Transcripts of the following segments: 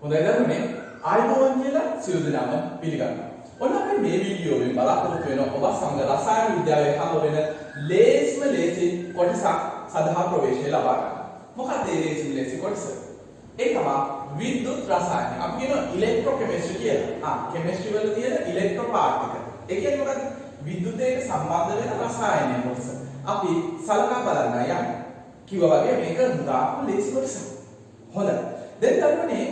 හොඳයි දරුවනේ ආයුබෝවන් කියලා සියලු දෙනාම පිළිගන්නවා. ඔන්න අපි මේ වීඩියෝවෙන් බලාපොරොත්තු වෙනවා ඔබ සමග රසායන විද්‍යාවේ හම්බ වෙන ලේසි කොටසක් සඳහා ප්‍රවේශය ලබා ගන්න. මොකක්ද මේ ලේසි කොටස? ඒ තමයි විද්‍යුත් රසායන. අපි කියන ඉලෙක්ට්‍රෝකෙමිස්ට්‍රි කියලා. කෙමිස්ට්‍රි වල තියෙන ඉලෙක්ට්‍රෝ පාර්ට් එක. ඒ කියන්නේ මොකද්ද? විද්‍යුතයට සම්බන්ධ වෙන රසායනය කොටස. අපි සලකා බලන්න යන්නේ. කිව්වා වගේ මේක දාපු ලේසි කොටසක්. හොඳයි. දැන් දරුවනේ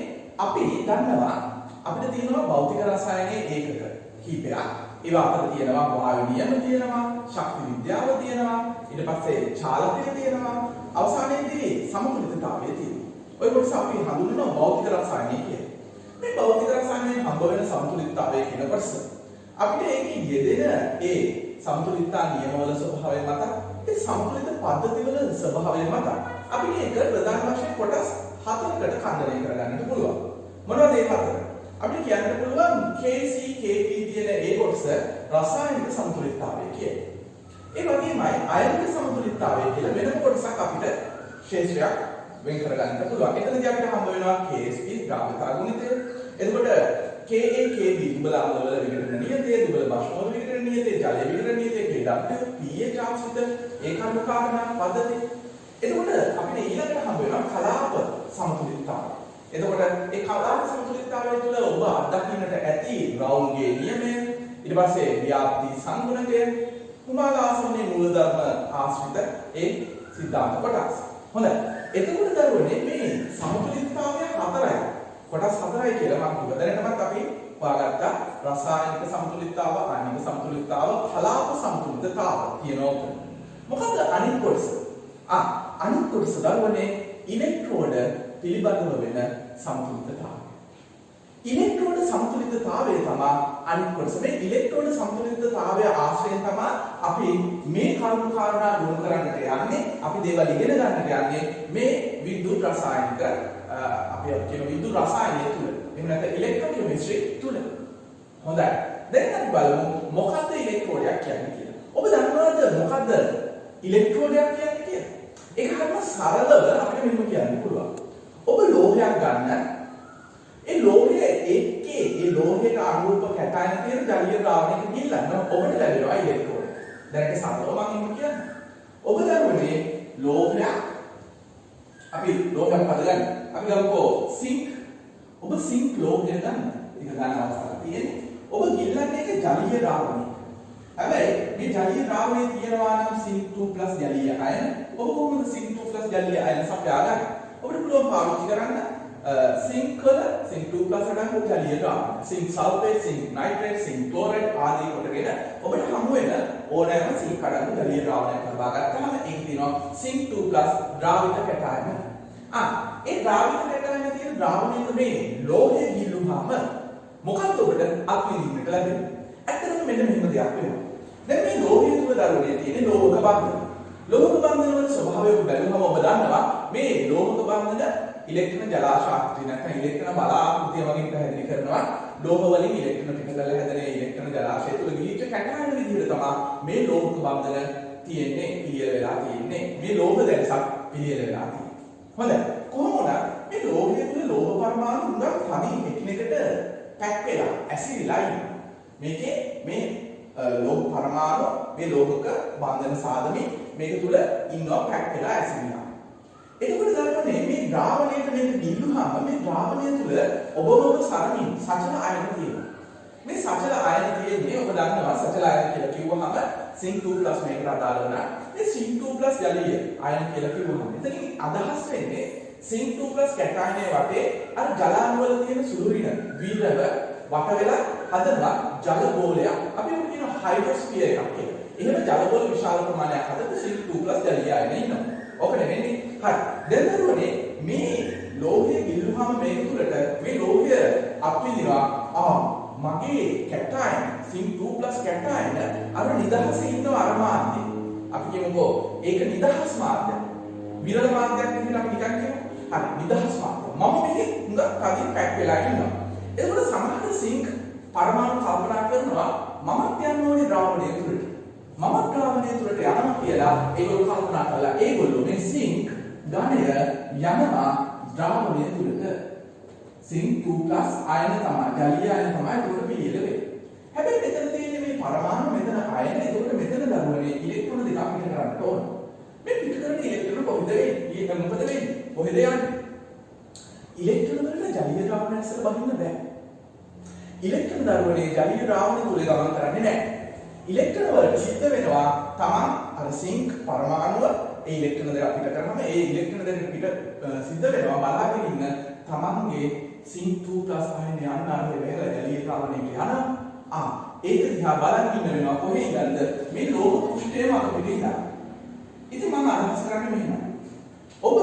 අපි දන්නවා අපිට තියෙනවා භෞතික රසායනයේ ඒකක කීපයක්. ඒවා අතර තියෙනවා වායු නියම තියෙනවා, ශක්ති විද්‍යාව තියෙනවා, ඊට පස්සේ චාලකය තියෙනවා, අවසානයේදී සමතුලිතතාවය තියෙනවා. ඔය කොටස අපි හඳුන්වනවා භෞතික රසායනය කියලා. මේ භෞතික රසායනයේ හම්බ වෙන සමතුලිතතාවය කියන කොටස අපිට ඒකේ යෙදෙන ඒ සමතුලිතතා නියමවල ස්වභාවය මත, ඒ සමතුලිත පද්ධතිවල ස්වභාවය මත අපි මේක ප්‍රධාන වශයෙන් කොටස් හතරකට खंडණය කරගන්නට පුළුවන්. මොනවද මේ හතර? අපිට කියන්න පුළුවන් KC KP කියන ඒ කොටස රසායනික සමතුලිතතාවය කියන්නේ. ඒ වගේමයි අයනික සමතුලිතතාවය කියලා වෙනම කොටසක් අපිට ශේෂ්ත්‍රයක් වෙන් කරගන්නට පුළුවන්. එතනදී අපිට හම්බ වෙනවා KSP ද්‍රව්‍යතා ගුණිතය. එතකොට Ka Kb දුබල අම්ල වල විഘടන නියතය, දුබල භස්ම වල විഘടන නියතය, ජලයේ විഘടන නියතය, Kw pH ආශ්‍රිත ඒකාණු කාරණා පද්ධති. එතකොට අපිට ඊළඟට හම්බ වෙනවා කලාප සමතුලිතතාවය. එතකොට ඒ කලාප සමතුලිතතාවය තුළ ඔබ අත්දකින්නට ඇති බ්‍රවුන්ගේ නියමය, ඊට පස්සේ ව්‍යාප්ති සංගුණකය, කුමාරාසනයේ මූලධර්ම ආශ්‍රිත ඒ සිද්ධාන්ත කොටස්. හොඳයි. එතකොට දරුවනේ මේ සමතුලිතතාවය හතරයි. කොටස් හතරයි කියලා මම කිව්වා. දැනටමත් අපි හොයාගත්ත රසායනික සමතුලිතතාව, ආණ්වික සමතුලිතතාව, කලාප සමතුලිතතාව කියනවා. මොකද අනිත් කොටස? අනිත් කොටස දරුවනේ ඉලෙක්ට්‍රෝඩ පිළිබඳව වෙන සමතුලිතතාවය. ඉලෙක්ට්‍රෝඩ සමතුලිතතාවය තමයි අනිත් කොටස. මේ ඉලෙක්ට්‍රෝඩ සමතුලිතතාවය ආශ්‍රයෙන් තමයි අපි මේ කරුණු කාරණා ගොනු කරන්නට යන්නේ. අපි දේවල් ඉගෙන ගන්නට යන්නේ මේ විද්‍යුත් රසායනික අපි කියන විද්‍යුත් රසායනය තුල. එහෙම නැත්නම් ඉලෙක්ට්‍රෝකෙමිස්ට්‍රි තුල. හොඳයි. දැන් අපි බලමු මොකක්ද ඉලෙක්ට්‍රෝඩයක් කියන්නේ කියලා. ඔබ දන්නවද මොකක්ද ඉලෙක්ට්‍රෝඩයක් කියන්නේ කියලා? ඒක හරිම සරලව අපිට මෙහෙම කියන්න පුළුවන්. ඔබ ලෝහයක් ගන්න. ඒ ලෝහයේ එක්කේ ඒ ලෝහයට අනුරූප කැටයන තියෙන ජලීය ද්‍රාවණයක ගිල්ලන්න ඔබට ලැබෙනවා ඉලෙක්ට්‍රෝන. දැන් ඒක සරලව මම කියන්නේ. ඔබ දරුවනේ ලෝහයක් අපි ලෝහයක් හදගන්න. අපි ගමුකෝ සිංක්. ඔබ සිංක් ලෝහය ගන්න. ඒක ගන්න අවස්ථාවක් තියෙන්නේ. ඔබ ගිල්ලන්නේ ඒක ජලීය ද්‍රාවණයක. හැබැයි මේ ජලීය ද්‍රාවණයේ තියෙනවා නම් Cin2+ ජලීය අයන. ඔබ කොහොමද Cin2+ ජලීය අයන සපයා ගන්න? ඔබට පුළුවන් පාවිච්චි කරන්න සිංක් වල Cin2+ අඩංගු ජලීය ද්‍රාවණ. Zinc sulphate, zinc nitrate, zinc chloride ආදී කොටගෙන ඔබට හමු වෙන ඕනෑම සිංක් අඩංගු ජලීය ද්‍රාවණයක් ලබා ගත්තාම ඒක තියෙනවා Cin2+ ද්‍රාවිත කැටයන. ඒ ද්‍රාවිත කැටයන තියෙන ද්‍රාවණයක මේ ලෝහය ගිල්ලුවාම මොකක්ද ඔබට අත්විඳින්නට ලැබෙන්නේ? ඇත්තටම මෙන්න මෙහෙම දෙයක් වෙනවා. දැන් මේ ලෝහය තුල දරුවනේ තියෙන ලෝහක බන්ධන. ලෝහක බන්ධන වල ස්වභාවය ඔබ බැලුවම ඔබ දන්නවා මේ ලෝහක බන්ධන ඉලෙක්ට්‍රෝන ජලාශාක්තිය නැත්නම් ඉලෙක්ට්‍රෝන බලාකෘතිය වගේ පැහැදිලි කරනවා. ලෝහ වලින් ඉලෙක්ට්‍රෝන ටික කරලා හැදෙන ඉලෙක්ට්‍රෝන ජලාශය තුල ගිලිච්ච කැටයන විදිහට තමයි මේ ලෝහක බන්ධන තියෙන්නේ, පිළියෙල වෙලා තියෙන්නේ. මේ ලෝහ දැල්සක් පිළියෙල වෙලා තියෙන්නේ. හොඳයි. කොහොම වුණත් මේ ලෝහය තුල ලෝහ පරමාණු හුඟක් තනින් එකිනෙකට පැක් වෙලා ඇසිරිලා ඉන්නවා. මේකේ මේ ලෝහ පරමාණු මේ ලෝහක බන්ධන සාධමින් මේක තුල ඉන්නවා පැක් වෙලා ඇසිරිලා. එතකොට දරුවනේ මේ ද්‍රාවණයට මේක ගිල්ලුවාම මේ ද්‍රාවණය තුල ඔබ සරමින් සචල අයන තියෙනවා. මේ සචල අයන තියෙන්නේ ඔබ දන්නවා සචල අයන කියලා කිව්වහම Cin2+ මේකට අදාළ වෙනවා. මේ Cin2+ ජලීය අයන කියලා කිව්වහම එතනින් අදහස් වෙන්නේ Cin2+ කැටයනයේ වටේ අර ජලාණු වල තියෙන සුළු රින වීරව වට වෙලා හදනවා ජල ගෝලයක්. අපි ඒක කියන හයිඩ්‍රොස්ෆියර් එකක් කියලා. එහෙම ජල ගෝල විශාල ප්‍රමාණයක් හදපු Cin2+ ජලීය අයන ඉන්නවා. ඔක නෙවෙයි. හරි. දැන් දරුවනේ මේ ලෝහය ගිල්ලුවාම මේක තුලට මේ ලෝහය අපිනවා මගේ කැටයන Cin2+ කැටයන අර නිදහසේ ඉන්න අර මාධ්‍ය. අපි කියමුකෝ ඒක නිදහස් මාධ්‍ය. විරල මාධ්‍යයක් විදිහට අපි නිකන් කියමු. හරි නිදහස් මාධ්‍ය. මම මේකේ හුඟක් කලින් පැක් වෙලා ඉන්නවා. එතකොට සමහර සිංක් පරමාණු කල්පනා කරනවා මමත් යන්න ඕනේ ද්‍රාවණය තුලට. මම ද්‍රාවණය තුලට යනවා කියලා ඒගොල්ලෝ කල්පනා කළා. ඒගොල්ලෝ මේ සිංක් ඝනය යනවා ද්‍රාවණය තුලට. සිංක් 2+ අයන තමයි. ජලීය අයන තමයි ඒකට පිළියෙල වෙන්නේ. හැබැයි මෙතන තියෙන්නේ මේ පරමාණු මෙතන අයන. ඒකට මෙතන දරුවනේ ඉලෙක්ට්‍රෝන දෙකක් පිට කරන්න ඕන. මේ පිට කරන ඉලෙක්ට්‍රෝන කොහෙද වෙන්නේ? ඊට මොකද වෙන්නේ? කොහෙද යන්නේ? ඉලෙක්ට්‍රෝන වලට ජලීය ද්‍රාවණය ඇස්සල බහින්න බෑ. ඉලෙක්ට්‍රෝන දරුවනේ ජලීය ද්‍රාවණය තුල ගමන් කරන්නේ නැහැ. ඉලෙක්ට්‍රෝන වලට සිද්ධ වෙනවා තමන් අර සිංක් පරමාණුව ඒ ඉලෙක්ට්‍රෝන දෙක පිට කරනම ඒ ඉලෙක්ට්‍රෝන දෙක පිට සිද්ධ වෙනවා බලාගෙන ඉන්න තමන්ගේ සිංක් 2+ අයන යන්න ආරේ වෙලා ජලීය ද්‍රාවණයට යනවා. ඒක දිහා බලන් ඉන්න වෙනවා කොහේ ඉඳන්ද මේ ලෝක පෘෂ්ඨයේ මත පිට ඉඳන්. ඉතින් මම අදහස් කරන්නේ මෙහෙමයි. ඔබ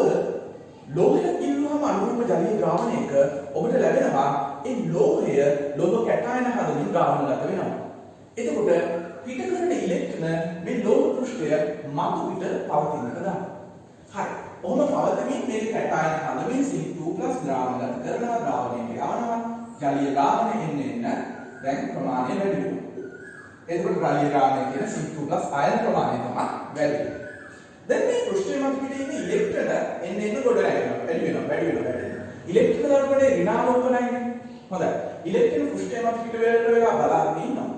ලෝහයක් ඉල්ලුවම අනුරූප ජලීය ද්‍රාවණයක ඔබට ලැබෙනවා ඒ ලෝහය ලෝහ කැටයන හදමින් ද්‍රාවණගත වෙනවා. එතකොට පිට කරන ඉලෙක්ට්‍රෝන මේ ලෝහ පෘෂ්ඨය මතු පිට පවතිනක දාන්න. හරි. ඔහොම පවතිමින් මේ කැටයන හදමින් C2+ ද්‍රාවණගත කරනවා ද්‍රාවණයට යවනවා. ජලීය ද්‍රාවණය එන්න දැන් ප්‍රමාණය වැඩි වෙනවා. එතකොට ජලීය ද්‍රාවණය කියන C2+ අයන ප්‍රමාණය තමයි වැඩි වෙන්නේ. දැන් මේ පෘෂ්ඨය මත පිට ඉන්න ඉලෙක්ට්‍රෝන එන්න ගොඩ නැගෙනවා. වැඩි වෙනවා. ඉලෙක්ට්‍රෝන වලට ඍණාරෝපණයනේ. හොඳයි. ඉලෙක්ට්‍රෝන පෘෂ්ඨය මත පිට වෙලා බලාගෙන ඉන්නවා.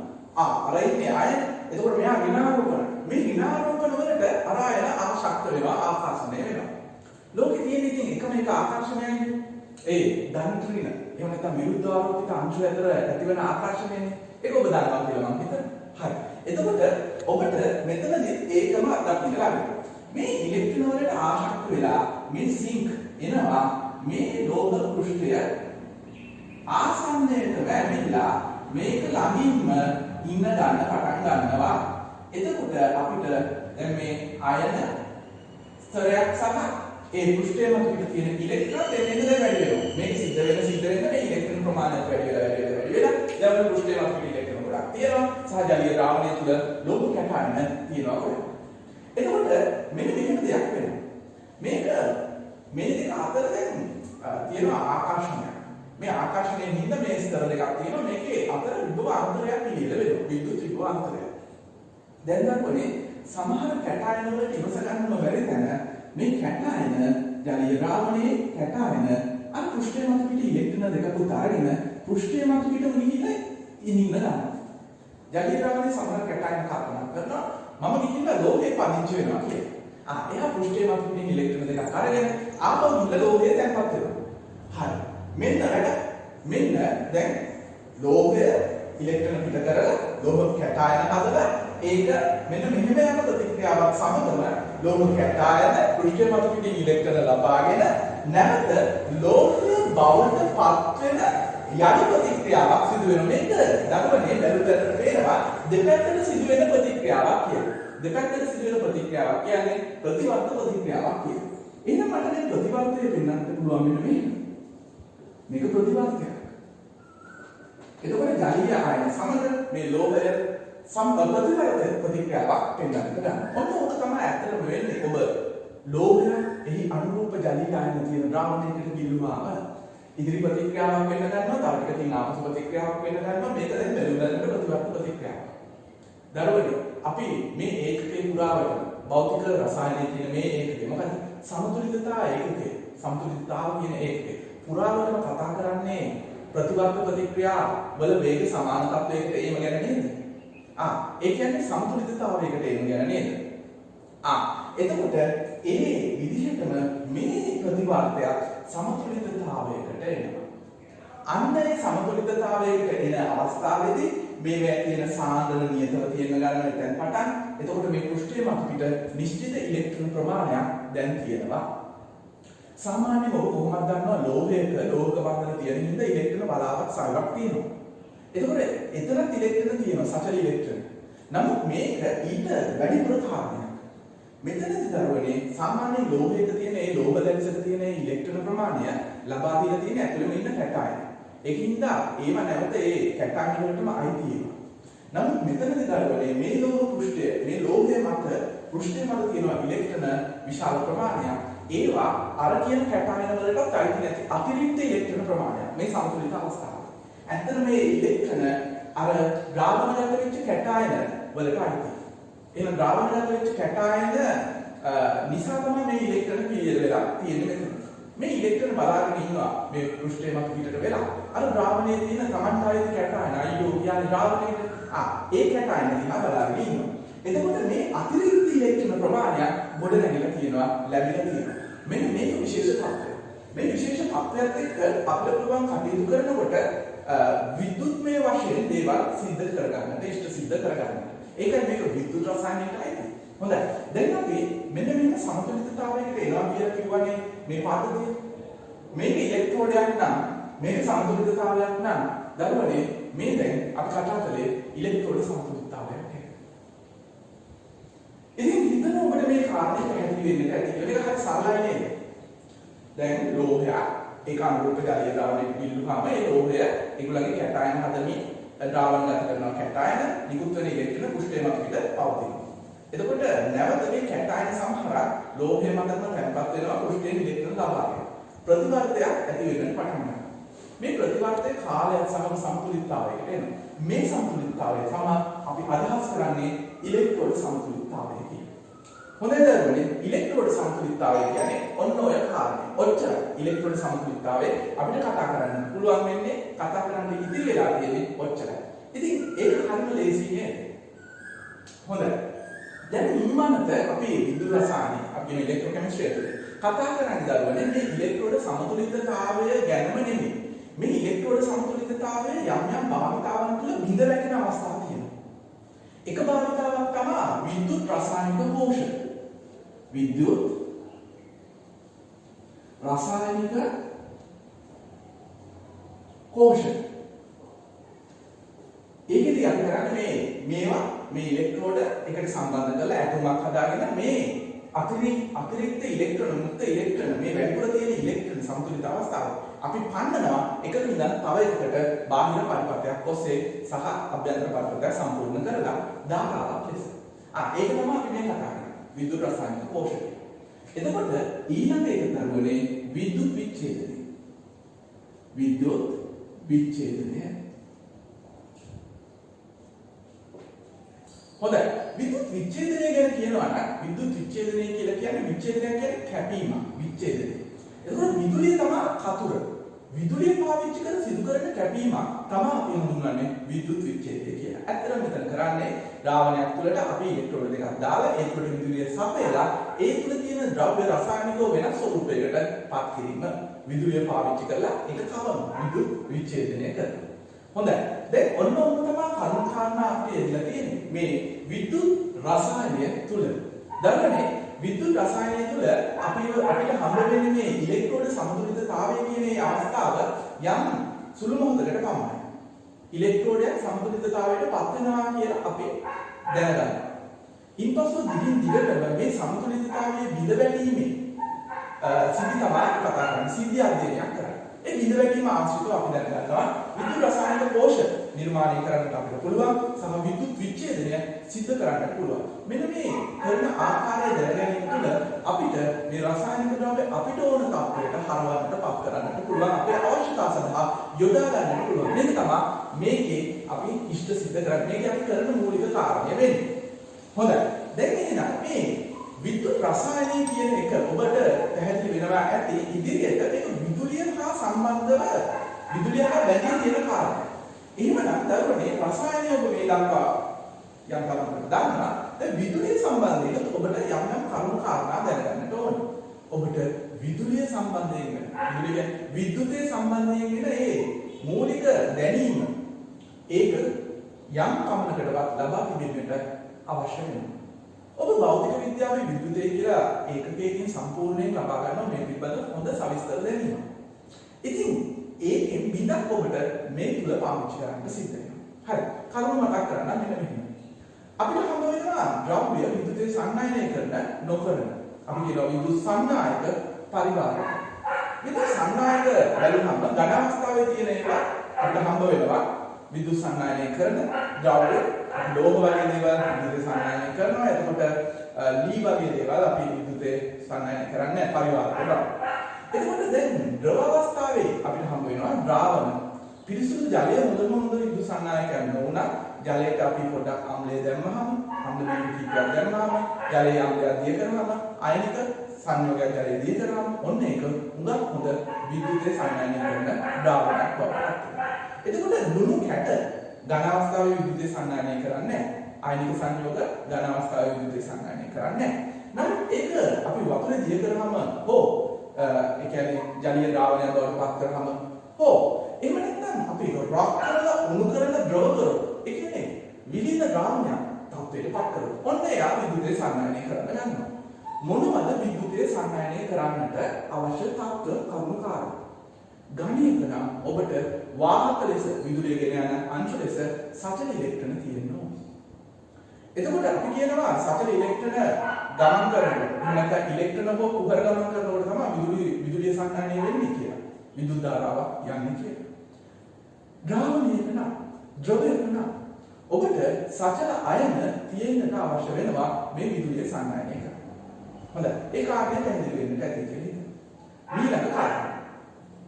අර ඉන්නේ අයන. එතකොට මෙහා ඍණාරෝපණ. මේ ඍණාරෝපණ වලට අර අයන ආශක්ත වෙනවා, ආකර්ෂණය වෙනවා. ලෝකේ තියෙන ඉතින් එකම එක ආකර්ෂණයයි. ඒ ධන ඍණ. එහෙම නැත්නම් විරුද්ධාරෝපිත අංශ අතර ඇතිවන ආකර්ෂණයනේ. ඒක ඔබ දන්නවා කියලා මම හිතනවා. හරි. එතකොට ඔබට මෙතනදී ඒකම දකින්න ලැබෙනවා. මේ ඉලෙක්ට්‍රෝන වලට ආශක්ත වෙලා මේ සිංක් එනවා මේ ලෝහ පෘෂ්ඨය ආසන්නයට වැමිලා මේක ළඟින්ම ඉන්න ගන්න පටන් ගන්නවා. එතකොට අපිට දැන් මේ අයන ස්තරයක් සහ ඒ පෘෂ්ඨය මත පිට තියෙන ඉලෙක්ට්‍රෝන දෙන්න වැඩි වෙනවා. මේක සිද්ධ වෙන මේ ඉලෙක්ට්‍රෝන ප්‍රමාණය වැඩි වෙලා දැන් පෘෂ්ඨය මත පිට ඉලෙක්ට්‍රෝන ගොඩක් තියෙනවා. සහ ජලීය ද්‍රාවණය තුල ලෝහ කැටයන තියෙනවා. එතකොට මෙන්න මෙහෙම දෙයක් වෙනවා. මේ දෙක අතර දැන් තියෙන ආකර්ෂණය. මේ ආකර්ෂණයෙන් හින්දා මේ ස්තර දෙකක් තියෙනවා. මේකේ අතර විභව අන්තරයක් පිළියෙල වෙනවා. විද්‍යුත් විභව අන්තරයක්. දැන් ගන්නකොනේ සමහර කැටයන වලට ඉවස ගන්නම බැරි තැන මේ කැටයන ජලීය ද්‍රාවණයේ කැටයන අර පෘෂ්ඨය මත පිට ඉලෙක්ට්‍රෝන දෙකක් උතාරින පෘෂ්ඨය මත පිටම ගිහිල්ලා ඉන්න ගන්නවා. ජලීය ද්‍රාවණයේ සමහර කැටයන කල්පනා කරනවා මම ගිහිල්ලා ලෝහේ පදිංචි වෙනවා කියලා. එයා පෘෂ්ඨයේ මත පිටින් ඉලෙක්ට්‍රෝන දෙකක් අරගෙන ආපහු ගිහිල්ලා ලෝහයේ තැන්පත් වෙනවා. හරි. මෙන්න දැන් ලෝහය ඉලෙක්ට්‍රෝන පිට කරලා ලෝහ කැටයන හදලා ඒක මෙන්න මෙහෙම යන ප්‍රතික්‍රියාවක් සමගම ලෝහ කැටයන පෘෂ්ඨයේ මත පිටින් ඉලෙක්ට්‍රෝන ලබාගෙන නැවත ලෝහය බවට පත් වෙන යටි ප්‍රතික්‍රියාවක් සිදු වෙනවා. මේක දක්වන්නේ බැලුවට පේනවා දෙපැත්තට සිදු වෙන ප්‍රතික්‍රියාවක් කියලා. දෙපැත්තට සිදු වෙන ප්‍රතික්‍රියාවක් කියන්නේ ප්‍රතිවර්ත ප්‍රතික්‍රියාවක් කියලා. එහෙනම් මට මේ ප්‍රතිවර්තය පෙන්වන්න පුළුවන් වෙන මේක ප්‍රතිවර්තයක්. එතකොට ජලීය අයන සමග මේ ලෝහය ප්‍රතිවර්ත ප්‍රතික්‍රියාවක් පෙන්වන්න ගන්න. ඔන්න ඕක තමයි ඇත්තටම වෙන්නේ. ඔබ ලෝහය එහි අනුරූප ජලීය අයන තියෙන ද්‍රාවණයකට ගිල්ලුවාම ඉදිරි ප්‍රතික්‍රියාවක් වෙන්න ගන්නවා, තව ටිකකින් ආපසු ප්‍රතික්‍රියාවක් වෙන්න ගන්නවා. මේක දැන් බැලුවලට ප්‍රතිවර්ත ප්‍රතික්‍රියාවක්. දරුවනේ අපි මේ ඒකකේ පුරාවට භෞතික රසායනයේ තියෙන මේ ඒකකේ මොකද? සමතුලිතතා ඒකකේ. සමතුලිතතාව කියන ඒකකේ. පුරාවටම කතා කරන්නේ ප්‍රතිවර්ත ප්‍රතික්‍රියා වල වේග සමාන තත්වයකට ඒම ගැන නේද? ඒ කියන්නේ සමතුලිතතාවයකට ඒම ගැන නේද? එතකොට ඒ විදිහටම මේ ප්‍රතිවර්තයක් සමතුලිතතාවයකට එනවා. අන්නේ සමතුලිතතාවයකට එන අවස්ථාවේදී මේවා තියෙන සාන්ද්‍රණ නියතව තියෙන ගන්න දැන් පටන් එතකොට මේ පෘෂ්ඨය මත පිට නිශ්චිත ඉලෙක්ට්‍රෝන ප්‍රමාණයක් දැන් තියෙනවා. සාමාන්‍යයෙන් ඔබ කොහොමද දන්නවා ලෝහයක ලෝහක බන්ධන තියෙන හින්දා ඉලෙක්ට්‍රෝන බලාවක් සාගක් තියෙනවා. එතකොට එතනත් ඉලෙක්ට්‍රෝන තියෙනවා සචල ඉලෙක්ට්‍රෝන. නමුත් මේක ඊට වැඩිපුර කාරණයක්. මෙතනදී දරුවනේ සාමාන්‍ය ලෝහයක තියෙන ඒ ලෝහ දැක්සක තියෙන ඉලෙක්ට්‍රෝන ප්‍රමාණය ලබා දීලා තියෙන ඇතුළෙම ඉන්න කැටයන. ඒකින්ද ඒව නැවත ඒ කැටයන වලටම අයිති වෙනවා. නමුත් මෙතනදී දරුවනේ මේ ලෝහ පෘෂ්ඨය මේ ලෝහයේ මත පෘෂ්ඨය මත තියෙන ඉලෙක්ට්‍රෝන විශාල ප්‍රමාණයක්. ඒවා අර කියන කැටයන වලටත් අයිති නැති අතිරික්ත ඉලෙක්ට්‍රෝන ප්‍රමාණයක්. මේ සමතුලිත අවස්ථාව. ඇත්තට මේ ඉලෙක්ට්‍රෝන අර ද්‍රාවණගත වෙච්ච කැටයන වලට අයිති. එහෙනම් ද්‍රාවණගත වෙච්ච කැටයන නිසා තමයි මේ ඉලෙක්ට්‍රෝන පිළියෙල වෙලා තියෙන්නේ මෙතන. මේ ඉලෙක්ට්‍රෝන බලාගෙන ඉන්නවා මේ පෘෂ්ඨය මත පිටට වෙලා. අර ද්‍රාවණයේ තියෙන තමන්ට ආයේ කැටායන අයියෝ කියන්නේ ද්‍රාවණයට. ඒ කැටායන දිහා බලාගෙන ඉන්නවා. එතකොට මේ අතිරික්ත ඉලෙක්ට්‍රෝන ප්‍රමාණයක් ගොඩ නැගිලා තියෙනවා ලැබිලා තියෙනවා. මෙන්න මේක විශේෂ තත්ත්වය. මේ විශේෂ තත්ත්වයක් එක්ක අපිට පුළුවන් කටයුතු කරනකොට විද්‍යුත්මය වශයෙන් දේවල් සිද්ධ කරගන්නට, ඉෂ්ට සිද්ධ කරගන්නට. ඒකයි මේක විද්‍යුත් රසායනිකයි. හොඳයි. දැන් අපි මෙන්න මෙන්න සමතුලිතතාවයකට එනවා කියලා කිව්වනේ මේ පාඩුවේ. මේක ඉලෙක්ට්‍රෝඩයක් නම් මේක සමතුලිතතාවයක් නම් දරුවනේ මේ දැන් අපි කතා කළේ ඉලෙක්ට්‍රෝඩ සමතුලිතතාවයක් ගැන. ඉතින් හිතන්න ඔබට මේ කාරණේ පැහැදිලි වෙන්න ඇති කියලා. මේක හරි සරලයි නේද? දැන් ලෝහයක් ඒක අනුරූප ජලීය ද්‍රාවණයක පිළිලුවාම ඒ ලෝහය ඒගොල්ලන්ගේ කැටායන හදමින් ද්‍රාවණගත කරනවා. කැටායන නිකුත් වෙන ඉලෙක්ට්‍රෝන පෘෂ්ඨය මත පිට පවතිනවා. එතකොට නැවත මේ කැටායන සමහරක් ලෝහය මතම තැන්පත් වෙනවා පෘෂ්ඨයෙන් ඉලෙක්ට්‍රෝන ලබාගෙන. ප්‍රතිවර්තයක් ඇති වෙන්න පටන් ගන්නවා. මේ ප්‍රතිවර්තය කාලයත් සමග සමතුලිතතාවයකට එනවා. මේ සමතුලිතතාවය තමයි අපි අදහස් කරන්නේ ඉලෙක්ට්‍රෝන සමතුලිතතාවය කියන්නේ. හොඳයි දරුවනේ ඉලෙක්ට්‍රෝන සමතුලිතතාවය කියන්නේ ඔන්න ඔය කාරණේ. ඔච්චරයි. ඉලෙක්ට්‍රෝන සමතුලිතතාවය අපිට කතා කරන්න පුළුවන් වෙන්නේ කතා කරන්න ඉදිරි වෙලා තියෙන්නේ ඔච්චරයි. ඉතින් ඒක හරිම ලේසි නේද? හොඳයි. දැන් ඊමණට අපි විද්‍යුත් රසායනය අපි ඉලෙක්ට්‍රෝකෙමිස්ට්‍රි ඇතුලේ කතා කරන්නේ දරුවනේ මේ ඉලෙක්ට්‍රෝන සමතුලිතතාවය ගැනම නෙමෙයි. මේ ඉලෙක්ට්‍රෝන සමතුලිතතාවය යම් යම් භාවිතාවන් තුළ බිඳ වැටෙන අවස්ථා තියෙනවා. එක භාවිතාවක් තමයි විද්‍යුත් රසායනික පෝෂක. විද්‍යුත් රසායනික කෝෂක. ඒකෙදි අපි කරන්නේ මේ ඉලෙක්ට්‍රෝඩ එකට සම්බන්ධ කරලා ඇටොමක් හදාගෙන මේ අතිරික්ත ඉලෙක්ට්‍රෝන මුක්ත ඉලෙක්ට්‍රෝන මේ වැඩිපුර තියෙන ඉලෙක්ට්‍රෝන සමතුලිත අවස්ථාව අපි පන්නනවා එකක ඉඳන් තව එකකට බාහිර පරිපථයක් ඔස්සේ සහ අභ්‍යන්තර පරිපථයක් සම්පූර්ණ කරලා ධාරාවක් ලෙස. ඒක තමයි අපි මේ කතා කරන්නේ විද්‍යුත් රසායනික පෝෂකය. එතකොට ඊළඟ එක දරුවනේ විද්‍යුත් විච්ඡේදනය. විද්‍යුත් විච්ඡේදනය. හොඳයි. විද්‍යුත් විච්ඡේදනය ගැන කියනවා නම් විද්‍යුත් විච්ඡේදනය කියලා කියන්නේ විච්ඡේදනය කියන්නේ කැපීම විච්ඡේදනය. එතකොට විදුලිය තමයි කතුර. විදුලිය පාවිච්චි කර සිදු කරන කැපීමක් තමයි අපි හඳුන්වන්නේ විද්‍යුත් විච්ඡේදය කියලා. ඇත්තටම මෙතන කරන්නේ ද්‍රාවණයක් තුළට අපි ඉලෙක්ට්‍රෝන දෙකක් දාලා ඒ තුළට විදුලිය සපයලා ඒ තුළ තියෙන ද්‍රව්‍ය රසායනිකව වෙනස් ස්වරූපයකට පත් කිරීම විදුලිය පාවිච්චි කරලා ඒක කවම විද්‍යුත් විච්ඡේදනය කරනවා. හොඳයි. දැන් ඔන්න ඔන්න තමයි කරුණු කාරණා අපිට එදලා තියෙන්නේ. මේ විද්‍යුත් රසායනය තුල. දන්නනේ විද්‍යුත් රසායනය තුල අපිට හම්බ වෙන්නේ මේ ඉලෙක්ට්‍රෝන සමතුලිතතාවය කියන මේ අවස්ථාව යම් සුළු මොහොතකට පමණයි. ඉලෙක්ට්‍රෝඩයක් සමතුලිතතාවයට පත් වෙනවා කියලා අපි දැනගන්නවා. ඉන්පසු දිගින් දිගටම මේ සමතුලිතතාවයේ බිඳ වැටීමේ සිද්ධි තමයි කතා කරන්නේ. සිද්ධි අධ්‍යයනයක් කරන්නේ. ඒ බිඳ වැටීම ආශ්‍රිතව අපි දැනගන්නවා විද්‍යුත් රසායනික පෝෂක නිර්මාණය කරන්නට අපිට පුළුවන් සහ විද්‍යුත් විච්ඡේදනය සිද්ධ කරන්නට පුළුවන්. මෙන්න මේ කරන ආකාරය දැනගැනීම තුළ අපිට මේ රසායනික ද්‍රව්‍ය අපිට ඕන තත්ත්වයට හරවන්නට පත් කරන්නට පුළුවන්. අපේ අවශ්‍යතාව සඳහා යොදා ගන්නට පුළුවන්. මේක තමයි මේකේ අපි ඉෂ්ට සිද්ධ කරන්නේ. මේක අපි කරන මූලික කාරණය වෙන්නේ. හොඳයි. දැන් එහෙනම් මේ විද්‍යුත් රසායනය කියන එක ඔබට පැහැදිලි වෙනවා ඇති ඉදිරියට මේක විදුලිය හා සම්බන්ධව විදුලිය හා බැඳී තියෙන කාරණා. එහෙමනම් දරුවනේ රසායනය ඔබ මේ දක්වා යම් තරමකට දන්නා. දැන් විදුලිය සම්බන්ධයෙන් ඔබට යම් කරුණු කාරණා දැනගන්නට ඕනේ. ඔබට විදුලිය සම්බන්ධයෙන් විද්‍යුතේ සම්බන්ධයෙන් වෙන ඒ මූලික දැනීම ඒක යම් පමණකටවත් ලබා තිබෙන්නට අවශ්‍ය වෙනවා. ඔබ භෞතික විද්‍යාවේ විද්‍යුතය කියලා ඒකකයකින් සම්පූර්ණයෙන් ලබා ගන්න මේ පිළිබඳව හොඳ සවිස්තර දැනීමක්. ඉතින් ඒකෙන් බිඳක් ඔබට මේ තුල පාවිච්චි කරන්න සිද්ධ වෙනවා. හරි. කරුණු මතක් කරගන්න මෙන්න මෙහෙම. අපිට හම්බ වෙනවා ද්‍රව්‍ය විද්‍යුතේ සංඥායනය කරන නොකරන. අපි කියනවා විද්‍යුත් සංඥායක පරිවාරය. විද්‍යුත් සංඥායක බැලුනම ඝන අවස්ථාවේ තියෙන ඒවා අපිට හම්බ වෙනවා විද්‍යුත් සංඥායනය කරන ද්‍රව්‍ය ලෝහ වගේ දේවල් විද්‍යුත් සංඥායනය කරනවා. එතකොට ලී වගේ දේවල් අපි විද්‍යුතේ සංඥායනය කරන්නේ පරිවාරයට. එතකොට දැන් ද්‍රව අවස්ථාවේ අපිට හම්බ වෙනවා ද්‍රාවණ. පිරිසිදු ජලය හොඳ විද්‍යුත් සංඥායකයන් නොවුණා ජලයට අපි පොඩ්ඩක් ආම්ලය දැම්මහම ආම්ල බිඳු කිහිපයක් දැම්මහම ජලයේ ආම්ලය දිය කරනම අයනික සංයෝගයක් ජලයේ දිය කරාම ඔන්න ඒක උඟක් හොඳ විද්‍යුතය සංඥානය කරන ද්‍රාවණයක් බවට පත් වෙනවා. එතකොට ලුණු කැට ඝන අවස්ථාවේ විද්‍යුතය සංඥානය කරන්නේ නැහැ. ආයනික සංයෝග ඝන අවස්ථාවේ විද්‍යුතය සංඥානය කරන්නේ නැහැ. නමුත් ඒක අපි වතුරේ දිය කරාම හෝ ඒ කියන්නේ ජලීය ද්‍රාවණයක් බවට පත් කරාම හෝ එහෙම නැත්නම් අපි රොක් කරලා උණු කරලා ද්‍රව කරොත් ඒ කියන්නේ විලින ද්‍රාවණයක් තත්ත්වයට පත් කරොත් ඔන්න එයා විද්‍යුතය සංඥානය කරන්න ගන්නවා. මොනවද විද්‍යුතය සංඥානය කරන්නට අවශ්‍ය තත්ත්ව කරුණු කාරණා? ගණනයක නම් ඔබට වාහක ලෙස විදුලිය ගෙන යන අංශ ලෙස සචල ඉලෙක්ට්‍රෝන තියෙනවා. එතකොට අපි කියනවා සචල ඉලෙක්ට්‍රෝන ගමන් කරනකොට නැත්නම් ඉලෙක්ට්‍රෝන හෝ කුහර ගමන් කරනකොට තමයි විදුලිය සංඥානය වෙන්නේ කියලා. විදුලි ධාරාවක් යන්නේ කියලා. ද්‍රාවණයක නම් ද්‍රවයක නම් ඔබට සචල අයන තියෙන්නට අවශ්‍ය වෙනවා මේ විදුලිය සංඥානය කරන්න. හොඳයි. ඒ කාර්යය පැහැදිලි වෙන්නට ඇති කියලා. ඊළඟ කාරණා.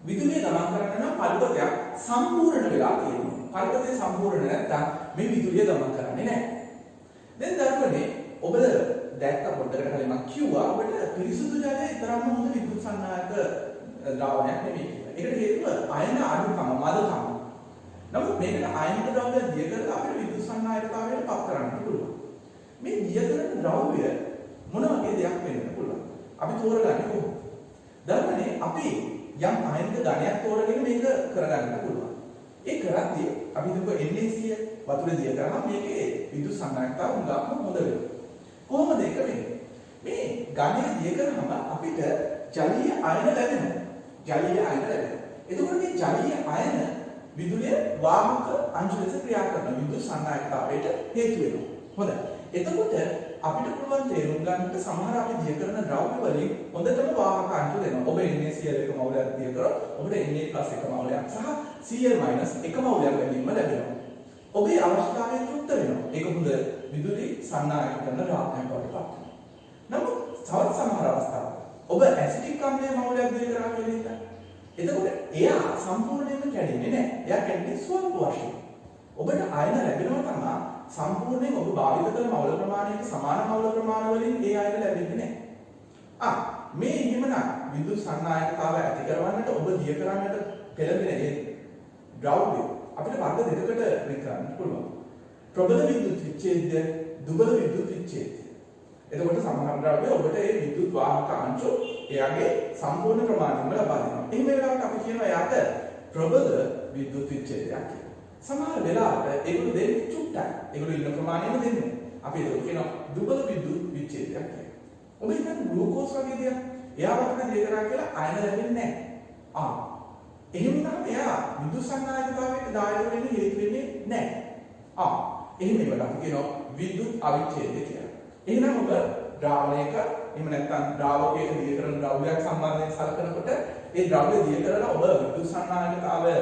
විදුලිය ගමන් කරන්න නම් පරිපථයක් සම්පූර්ණ වෙලා තියෙනවා. පරිපථය සම්පූර්ණ නැත්නම් මේ විදුලිය ගමන් කරන්නේ නැහැ. දැන් දරුවනේ ඔබ දැක්ක පොඩ්ඩකට කලින් මම කිව්වා ඔබට පිරිසුදු ජලය තරම්ම හොඳ විද්‍යුත් සංඥායක ද්‍රාවණයක් නෙමෙයි කියලා. ඒකට හේතුව අයන අඩුකම, මදකම. නමුත් මේකට අයනික ද්‍රව්‍ය දිය කරලා අපිට විද්‍යුත් සංඥායකතාවයට පත් කරන්න පුළුවන්. මේ දිය කරන ද්‍රව්‍ය මොන වගේ දෙයක් වෙන්න පුළුවන්? අපි තෝරගන්නේ කොහොමද? දරුවනේ අපි යම් අයනික ධනයක් තෝරගෙන මේක කරගන්න පුළුවන්. ඒ කරද්දී අපි හිතමු NaCl වතුර දිය කරාම මේකේ විද්‍යුත් සංඥායකතාව උගාම හොඳ වෙනවා. කොහොමද ඒක වෙන්නේ? මේ ඝනය දිය කරාම අපිට ජලීය අයන ලැබෙනවා. ජලීය අයන ලැබෙනවා. එතකොට මේ ජලීය අයන විදුලිය වාහක අංශ ලෙස ක්‍රියා කරන විද්‍යුත් සංඥායකතාවයට හේතු වෙනවා. හොඳයි. එතකොට අපිට පුළුවන් තේරුම් ගන්නට සමහර අපි දිය කරන ද්‍රව්‍ය වලින් හොඳටම වාහක අංශ දෙනවා. ඔබ NaCl එක මවුලයක් දිය කරොත් ඔබට Na+ එක මවුලයක් සහ Cl- එක මවුලයක් ලැබීම ලැබෙනවා. ඔබේ අවශ්‍යතාවය තෘප්ත වෙනවා. ඒක හොඳ විදුලි සංඥායක කරන ද්‍රව්‍යයක් බවට පත් වෙනවා. නමුත් තවත් සමහර අවස්ථාවල ඔබ ඇසිටික් අම්ලයේ මවුලයක් දිය කරා කියලා හිතන්න. එතකොට එයා සම්පූර්ණයෙන්ම කැඩෙන්නේ නැහැ. එයා කැඩෙන්නේ ස්වල්ප වශයෙන්. ඔබට අයන ලැබෙනවා තමයි සම්පූර්ණයෙන් ඔබ භාවිත කරන මවුල ප්‍රමාණයට සමාන මවුල ප්‍රමාණ වලින් ඒ අයන ලැබෙන්නේ නැහැ. මේ එහෙමනම් විද්‍යුත් සංඥායකතාව ඇති කරවන්නට ඔබ දිය කරන්නට පෙළඹෙන ඒ ද්‍රව්‍ය අපිට වර්ග දෙකකට වෙන් කරන්න පුළුවන්. ප්‍රබල විද්‍යුත් විච්ඡේදය, දුබල විද්‍යුත් විච්ඡේදය. එතකොට සමහර ද්‍රව්‍ය ඔබට ඒ විද්‍යුත් වාහක අංශු එයාගේ සම්පූර්ණ ප්‍රමාණයෙන්ම ලබා දෙනවා. එහෙම වෙලාවට අපි කියනවා එයාට ප්‍රබල විද්‍යුත් විච්ඡේදයක් කියලා. සමහර වෙලාවට ඒගොල්ලෝ දෙන්නේ චුට්ටයි. ඒගොල්ලෝ ඉන්න ප්‍රමාණයම දෙන්නේ. අපි ඒක කියනවා දුබල විද්‍යුත් විච්ඡේදයක් කියලා. ඔබ හිතන්නේ ග්ලූකෝස් වගේ දෙයක් එයා වතුර දිය කරා කියලා අයන ලැබෙන්නේ නැහැ. එහෙම නම් එයා විද්‍යුත් සංඥායකතාවයට දායක වෙන්න හේතු වෙන්නේ නැහැ. එහෙම ඒවට අපි කියනවා විද්‍යුත් අවිච්ඡේදය කියලා. එහෙනම් ඔබ ද්‍රාවණයක එහෙම නැත්නම් ද්‍රාවකයක දිය කරන ද්‍රව්‍යයක් සම්බන්ධයෙන් සලකනකොට ඒ ද්‍රව්‍ය දිය කරලා ඔබ විද්‍යුත් සංඥායකතාවය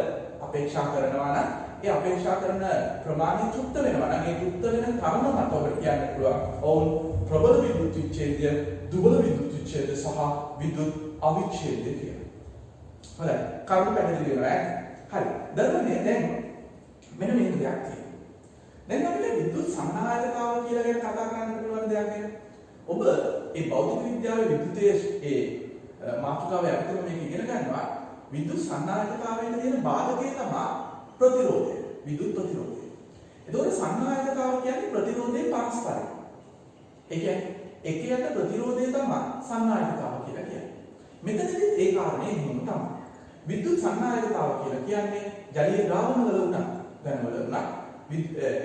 අපේක්ෂා කරනවා නම් ඒ අපේක්ෂා කරන ප්‍රමාණය තෘප්ත වෙනවා නම් ඒ තෘප්ත වෙන තරම මත ඔබට කියන්න පුළුවන් ඔවුන් ප්‍රබල විද්‍යුත් විච්ඡේදය, දුබල විද්‍යුත් විච්ඡේදය සහ විද්‍යුත් අවිච්ඡේදය කියලා. හොඳයි. කරුණු පැහැදිලි වෙනවා ඈ. හරි. දරුවනේ දැන් මෙන්න මේක දෙයක් තියෙනවා. දැන් අපිට විද්‍යුත් සංඥායකතාව කියලා ගැන කතා කරන්න පුළුවන් දෙයක් නේද? ඔබ ඒ භෞතික විද්‍යාවේ විද්‍යුතයේ ඒ මාතෘකාව යටතේ මේක ඉගෙන ගන්නවා. විද්‍යුත් සංඥායකතාවයේ තියෙන බාධකය තමයි ප්‍රතිරෝධය. විද්‍යුත් ප්‍රතිරෝධය. ඒතකොට සංඥායකතාව කියන්නේ ප්‍රතිරෝධයේ පරස්පරයි. ඒ කියන්නේ එකයට ප්‍රතිරෝධය තමයි සංඥායකතාව කියලා කියන්නේ. මෙතනදී ඒ කාරණේ එහෙම තමයි. විද්‍යුත් සංඥායකතාව කියලා කියන්නේ ජලීය ද්‍රාවණවල උනත් ධනවල උනත්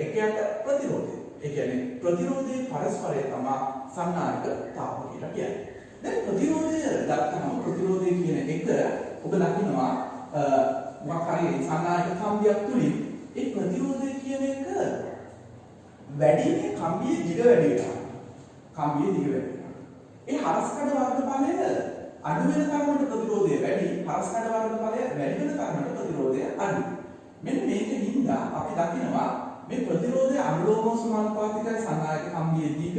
එකයට ප්‍රතිරෝධය. ඒ කියන්නේ ප්‍රතිරෝධයේ පරස්පරය තමයි සංඥායකතාව කියලා කියන්නේ. දැන් ප්‍රතිරෝධය දක්වන ප්‍රතිරෝධය කියන එක ඔබ දකිනවා මොකක් හරි සංඥායක කම්බියක් තුලින් ඒ ප්‍රතිරෝධය කියන එක වැඩිමේ කම්බියේ දිග වැඩි වෙනවා. කම්බියේ දිග වැඩි වෙනවා. ඒ හරස්කඩ වර්ගඵලය අඩු වෙන තරමට ප්‍රතිරෝධය වැඩි, හරස්කඩ වර්ගඵලය වැඩි වෙන තරමට ප්‍රතිරෝධය අඩු. මෙන්න මේකෙන් අපි දකිනවා මේ ප්‍රතිරෝධය අනුලෝම සමානුපාතිකයි සංඥායක කම්බියේ දිග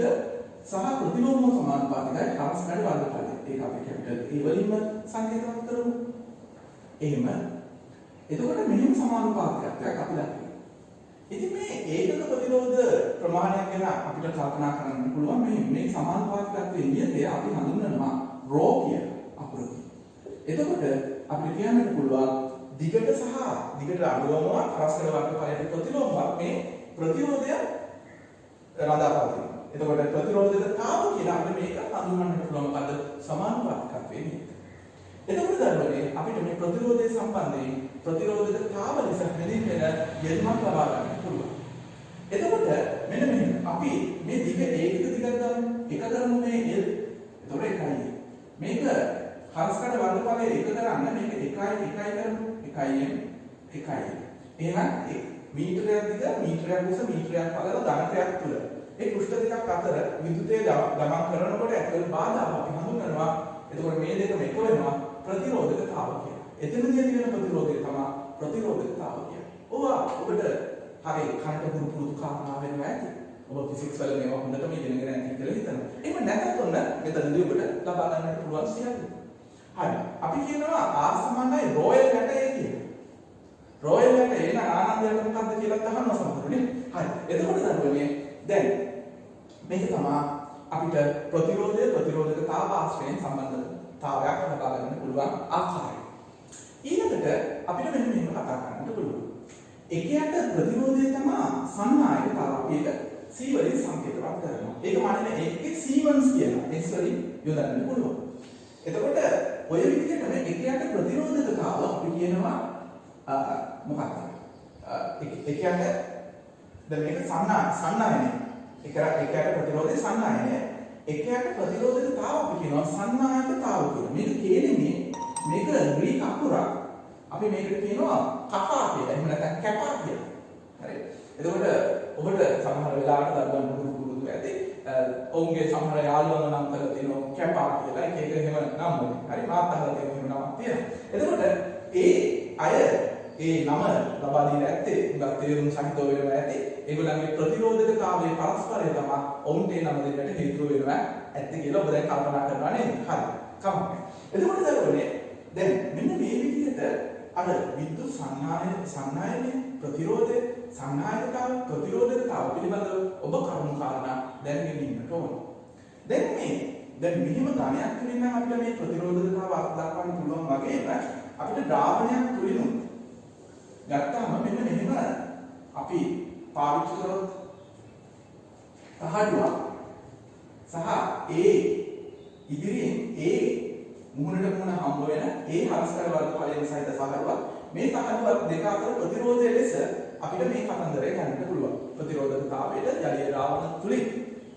සහ ප්‍රතිලෝම සමානුපාතිකයි හරස්කඩ වර්ගඵලය. ඒක අපි කැපිටල් A වලින්ම සංකේතවත් කරමු. එහෙම එතකොට මෙහෙම සමානුපාතිකයක් අපි දකිනවා. ඉතින් මේ ඒකක ප්‍රතිරෝධ ප්‍රමාණයක් ගැන අපිට කල්පනා කරන්න පුළුවන් මේ සමානුපාතිකත්වයේ නියතය අපි හඳුන්වනවා රෝ කියන අකුර තියෙනවා. එතකොට අපිට කියන්නත් පුළුවන් දිගට සහ දිගට අනුලෝමව පරස්පර වර්ගඵලයට ප්‍රතිලෝමව මේ ප්‍රතිරෝධය රඳාපවතිනවා. එතකොට ප්‍රතිරෝධකතාව කියලා අපිට මේක හඳුන්වන්නට පුළුවන් මොකද සමානුපාතිකත්වයේ නේද. එතකොට දරුවනේ අපිට මේ ප්‍රතිරෝධය සම්බන්ධයෙන් ප්‍රතිරෝධකතාව ලෙස හැඳින්වෙන යෙදුමක් ලබා ගන්න පුළුවන්. එතකොට මෙන්න මෙහෙම අපි මේ දිග ඒකක දිගක් ගන්න එක කරමු මේ L. එතකොට එකයි. මේක හරස්කඩ වර්ගඵලය එක කරන්න මේක 1 කරමු 1 එහෙනම් මීටරයක් දිග මීටරයක් උස මීටරයක් පළල ධනකයක් තුල ඒ පෘෂ්ඨ දෙකක් අතර විදුලිය ගමන් කරනකොට ඇතුළේ බාධාව අපි හඳුන්වනවා. එතකොට මේ දෙකම එක වෙනවා ප්‍රතිරෝධකතාව කියලා. එතනදී තියෙන ප්‍රතිරෝධය තමයි ප්‍රතිරෝධකතාව කියන්නේ. ඔවා ඔබට හරි කනට පුරුදු කාරණා වෙනවා ඇති. ඔබ ෆිසික්ස් වල මේවා හොඳටම ඉගෙනගෙන ඇති කියලා හිතනවා. එහෙම නැත්නම් ඔන්න මෙතනදී ඔබට ලබා ගන්නට පුළුවන් සියල්ල. හරි. අපි කියනවා R සමානයි රෝයල් 60 කියලා. රෝයල් 60 එන ආනන්දයට මොකක්ද කියලා අහනවා සමහරවිට. හරි. එතකොට දරුවනේ දැන් මේක තමයි අපිට ප්‍රතිරෝධකතාව ආශ්‍රයෙන් සම්බන්ධතාවයක් ලබා ගන්න පුළුවන් ආකාරය. ඊළඟට අපිට මෙන්න මෙහෙම කතා කරන්න පුළුවන්. එකයට ප්‍රතිරෝධය තමයි සන්නායකතාව. ඒක C වලින් සංකේතවත් කරනවා. ඒක මානේ ඒකේ සීමන්ස් කියලා S වලින් යොදන්න පුළුවන්. එතකොට ඔය විදිහට මේ එකයට ප්‍රතිරෝධකතාව අපි කියනවා මොකක්ද? එකයට දැන් මේක සන්නායනය. එකයට ප්‍රතිරෝධය සන්නායනය. එකයට ප්‍රතිරෝධකතාව අපි කියනවා සන්නායකතාව කියලා. මේක කියන්නේ මේක ග්‍රීක අකුරක්. අපි මේකට කියනවා කපා කියලා. එහෙම නැත්නම් කැපා කියලා. හරි. එතකොට ඔබට සමහර වෙලාවට දරුවන් පුරුදු ඇති. ඔවුන්ගේ සමහර යාළුවෝ නම් කරලා තියෙනවා කැපා කියලා. ඒක එහෙම නම් වලින්. හරි. මාත් අහලා තියෙන එහෙම නමක් තියෙනවා. එතකොට ඒ අය ඒ නම ලබා දීලා ඇත්තේ උගත් තේරුම් සහිතව වෙනවා ඇති. ඒගොල්ලන්ගේ ප්‍රතිරෝධකතාවයේ පරස්පරය තමයි ඔවුන්ට ඒ නම දෙන්නට හේතු වෙනවා ඇත්තේ කියලා ඔබ දැන් කල්පනා කරනවා නේද? හරි. කමක්. එතකොට දරුවනේ දැන් මෙන්න මේ විදිහට අර විද්‍යුත් සන්නායනයේ ප්‍රතිරෝධය සන්නායකතාව ප්‍රතිරෝධකතාව පිළිබඳව ඔබ කරුණු කාරණා දැනගෙන ඉන්නට ඕන. දැන් මෙහිම ගණයක් තුලින් නම් අපිට මේ ප්‍රතිරෝධකතාව අර්ථ දක්වන්න පුළුවන් වගේම අපිට ද්‍රාවණයක් තුලින් ගත්තාම මෙන්න මෙහෙම අපි පාවිච්චි කරොත් තහඩුවක් සහ ඒ ඉදිරියෙන් ඒ මුහුණට මුහුණ හම්බ වෙන ඒ හරස්කඩ වර්ගඵලයෙන් සහිත තහඩුවක් මේ තහඩුවක් දෙක අතර ප්‍රතිරෝධය ලෙස අපිට මේ කතන්දරය ගන්නට පුළුවන්. ප්‍රතිරෝධකතාවයට ජලීය ද්‍රාවණ තුලින්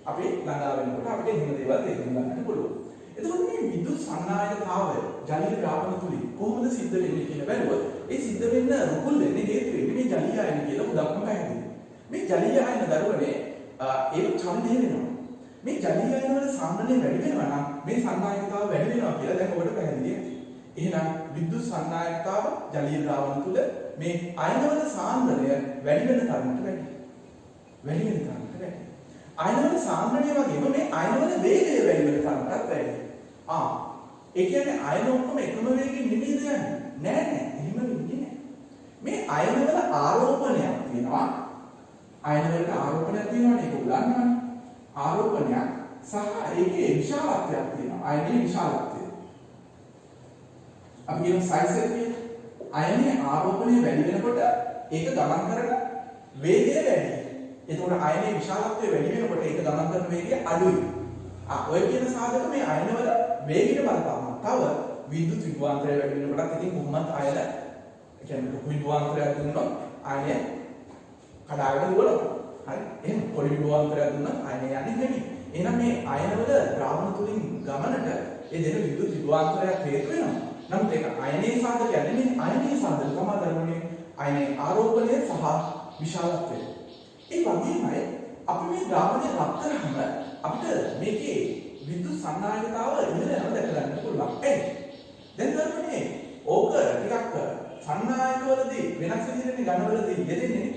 අපි ළඟා වෙනකොට අපිට එහෙම දේවල් තේරුම් ගන්නට පුළුවන්. එතකොට මේ විද්‍යුත් සන්නායකතාවය ජලීය ද්‍රාවණ තුලින් කොහොමද සිද්ධ වෙන්නේ කියලා බැලුවොත් ඒ සිද්ධ වෙන්න රුකුල් වෙන්නේ හේතු වෙන්නේ මේ ජලීය අයන කියලා උදක්ම පැහැදිලි. මේ ජලීය අයන දරුවනේ ඒක ඡන්දය වෙනවා. මේ ජලීය අයන වල සාන්ද්‍රණය වැඩි වෙනවා නම් මේ සන්නායකතාව වැඩි වෙනවා කියලා දැන් ඔබට පැහැදිලි ඇති. එහෙනම් විද්‍යුත් සන්නායකතාව ජලීය ද්‍රාවණ තුල මේ අයන වල සාන්ද්‍රණය වැඩි වෙන තරමට වැඩි. අයන වල සාන්ද්‍රණය වගේම මේ අයන වල වේගය වැඩි වෙන තරමටත් වැඩි. ඒ කියන්නේ අයන ඔක්කොම එකම වේගයෙන් නෙමෙයි යන්නේ. නෑ එහෙම වෙන්නේ නෑ. මේ අයන වල ආරෝපණයක් තියෙනවා. අයන වලට ආරෝපණයක් තියෙනවනේ ඒක උලන්නවනේ. ආරෝපණයක් සහ ඒකේ විශාලත්වයක් තියෙනවා. අයනයේ විශාලත්වය. අපි කියන සයිස් එක කියන්නේ අයනයේ ආරෝපණය වැඩි වෙනකොට ඒක ගමන් කරන වේගය වැඩි. එතකොට අයනයේ විශාලත්වය වැඩි වෙනකොට ඒක ගමන් කරන වේගය අඩුයි. ඔය කියන සාධක මේ අයන වල වේගයට බලපානවා. තව විද්‍යුත් විභවාන්තරය වැඩි වෙනකොටත් ඉතින් කොහොමත් අයන කියන්නේ ලොකු විභවාන්තරයක් දුන්නොත් අයනය කඩාගෙන දුවනවා. හරි. එහෙනම් පොඩි විභවාන්තරයක් දුන්නොත් අයනය යන්නේ නෙමෙයි. එහෙනම් මේ අයන වල ද්‍රාවණ තුලින් ගමනට ඒ දෙන විද්‍යුත් විභවාන්තරයක් හේතු වෙනවා. නමුත් ඒක අයනීය සාධකයක් නෙමෙයි. අයනීය සාධක තමයි දරුවනේ අයනයේ ආරෝපණය සහ විශාලත්වය. ඒ වගේමයි අපි මේ ද්‍රාවණය රත් කරාම අපිට මේකේ විද්‍යුත් සන්නායකතාව ඉහළ යනවා දැක ගන්න පුළුවන්. දැන් දරුවනේ ඕක ටිකක් සන්නායකවලදී වෙනස් විදිහට ඝනවලදී යෙදෙන්නේ.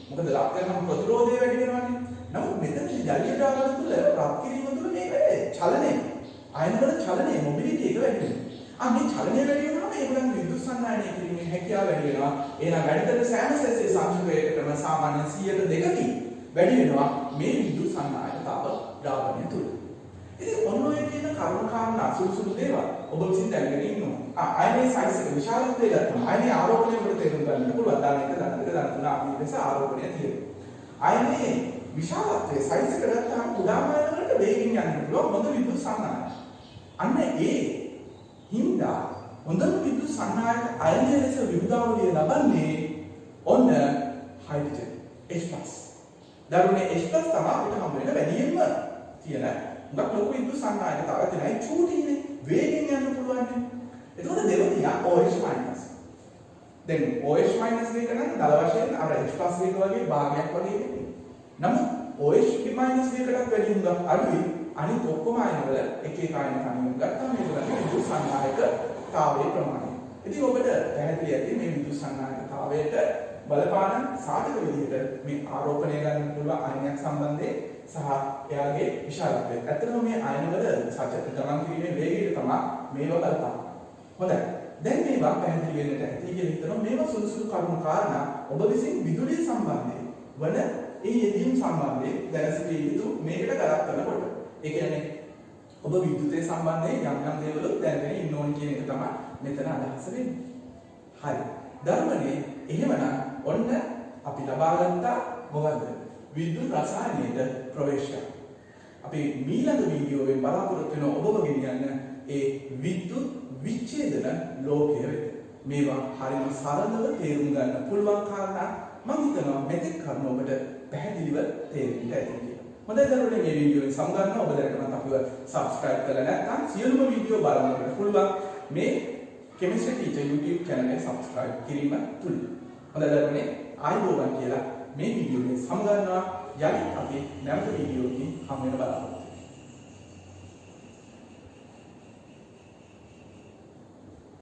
මොකද ලක් කරන ප්‍රතිරෝධය වැඩි වෙනවානේ. නමුත් මෙතනදී ජලීය ද්‍රාවණ තුළ රත් කිරීම තුළ මේක චලනය. අයන වල චලනය මොබිලිටි එක වැඩි වෙනවා. මේ චලනය වැඩි වෙනවාම ඒගොල්ලන් විද්‍යුත් සන්නායනය කිරීමේ හැකියාව වැඩි වෙනවා. එහෙනම් වැඩි කරන සෑම සෙල්සියස් අංශකයකටම සාමාන්‍යයෙන් 100%කින් වැඩි වෙනවා මේ විද්‍යුත් සන්නායකතාව ද්‍රාවණය තුළ. ඉතින් ඔන්න ඔය කියන කරුණු කාරණා සුළු දේවල් ඔබ විසින් දැනගෙන ඉන්නවා. අයනේ සයිස් එක විශාලත්වය ගත්තම අයනේ ආරෝපණය වලට තේරුම් ගන්න පුළුවන්. ධන 1 ධන 2 ධන 3 ආදී ලෙස ආරෝපණය තියෙනවා. අයනේ විශාලත්වයේ සයිස් එක ගත්තාම කුඩාම අයන වලට වේගින් යන්න පුළුවන් හොඳ විද්‍යුත් සංනායක. අන්න ඒ හින්දා හොඳම විද්‍යුත් සංනායක අයනය ලෙස විභාවලිය ලබන්නේ ඔන්න හයිඩ්‍රජන් H+. දරුණේ H+ තමයි අපිට හම් වෙන වැඩියෙන්ම තියෙන උගක් ලොකු විද්‍යුත් සංනායක තව තියෙනයි චූටිනේ වේගෙන් යන්න පුළුවන් නේ. එතකොට දෙවෙනිය OH-. දැන් OH- වේග නම් දල වශයෙන් අර H+ වේග වගේ භාගයක් වගේ වෙන්නේ. නමුත් OH- වේගයටත් වැඩි හුඟක් අඩුයි අනිත් ඔක්කොම අයනවල එක එක අයන කණියක් ගත්තාම මේකේ විද්‍යුත් සංනායකතාවයේ ප්‍රමාණය. ඉතින් ඔබට පැහැදිලි ඇති මේ විද්‍යුත් සංනායකතාවයට බලපාන සාධක විදිහට මේ ආරෝපණය ගන්න පුළුවන් අයනයක් සම්බන්ධයෙන් සහ එයාගේ විශාලත්වය. ඇත්තටම මේ අයනවල සත්‍ය ගමන් කිරීමේ වේගය තමයි මේවා බලපාන. හොඳයි. දැන් මේවා පැහැදිලි වෙන්නට ඇති කියලා හිතනවා. මේවා සුළු සුළු කරුණු කාරණා ඔබ විසින් විදුලිය සම්බන්ධයෙන් වන ඒ යෙදීම් සම්බන්ධයෙන් දැන සිටිය යුතු මේකට ගලප කරනකොට. ඒ කියන්නේ ඔබ විද්‍යුතය සම්බන්ධයෙන් යම් යම් දේවල් දැනගෙන ඉන්න ඕන කියන එක තමයි මෙතන අදහස වෙන්නේ. හරි. ධර්මනේ එහෙමනම් ඔන්න අපි ලබා ගත්තා මොකද්ද? විද්‍යුත් රසායනයේ ප්‍රවේශය. අපි ඊළඟ වීඩියෝවෙන් බලාපොරොත්තු වෙන ඔබව ගෙනියන්න ඒ විද්‍යුත් විච්ඡේදන ලෝකය වෙත. මේවා හරිම සරලව තේරුම් ගන්න පුළුවන් කාරණා මම හිතනවා මෙතෙක් කරුණ ඔබට පැහැදිලිව තේරෙන්න ඇති කියලා. හොඳයි දරුවනේ මේ වීඩියෝ එක සමගන්න ඔබ දැනටමත් අපිව subscribe කරලා නැත්නම් සියලුම වීඩියෝ බලන්න පුළුවන් මේ Chemistry Teacher YouTube channel එක subscribe කිරීම තුලින්. හොඳයි දරුවනේ ආයුබෝවන් කියලා මේ වීඩියෝ එක සමගන්නවා. යලි අපි නැවත වීඩියෝ එකකින් හමු වෙන බලාපොරොත්තු